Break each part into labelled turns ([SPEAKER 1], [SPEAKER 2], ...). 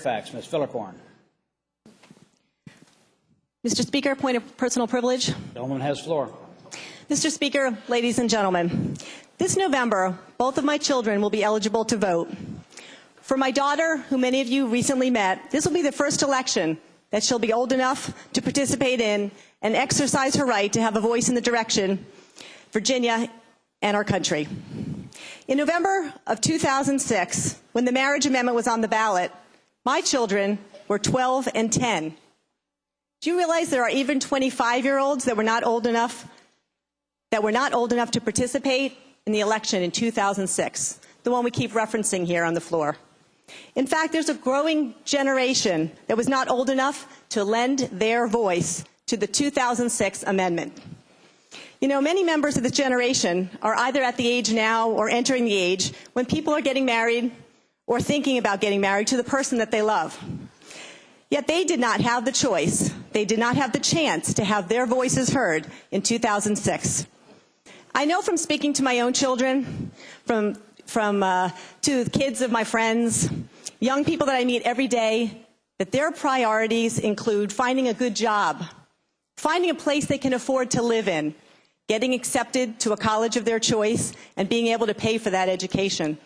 [SPEAKER 1] Facts, Ms. Filler-Corn.
[SPEAKER 2] Mr. Speaker, point of personal privilege.
[SPEAKER 1] The gentleman has floor.
[SPEAKER 2] Mr. Speaker, ladies and gentlemen, this November, both of my children will be eligible to vote. For my daughter, who many of you recently met, this will be the first election that she'll be old enough to participate in and exercise her right to have a voice in the direction Virginia and our country. In November of 2006, when the marriage amendment was on the ballot, my children were 12 and 10. Do you realize there are even 25-year-olds that were not old enough to participate in the election in 2006, the one we keep referencing here on the floor? In fact, there's a growing generation that was not old enough to lend their voice to the 2006 amendment. You know, many members of this generation are either at the age now or entering the age when people are getting married or thinking about getting married to the person that they love. Yet they did not have the choice. They did not have the chance to have their voices heard in 2006. I know from speaking to my own children, to the kids of my friends, young people that I meet every day, that their priorities include finding a good job, finding a place they can afford to live in, getting accepted to a college of their choice, and being able to pay for that education.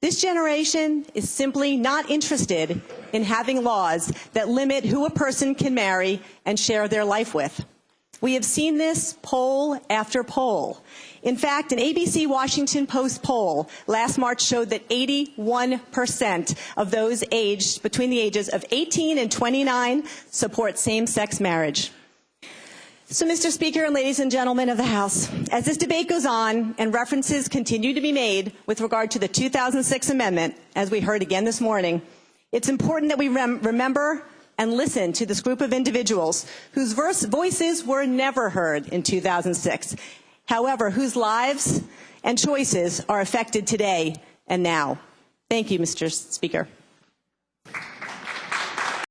[SPEAKER 2] This generation is simply not interested in having laws that limit who a person can marry and share their life with. We have seen this poll after poll. In fact, an ABC Washington Post poll last March showed that 81% of those aged between the ages of 18 and 29 support same-sex marriage. So, Mr. Speaker and ladies and gentlemen of the House, as this debate goes on and references continue to be made with regard to the 2006 amendment, as we heard again this morning, it's important that we remember and listen to this group of individuals whose voices were never heard in 2006, however, whose lives and choices are affected today and now. Thank you, Mr. Speaker.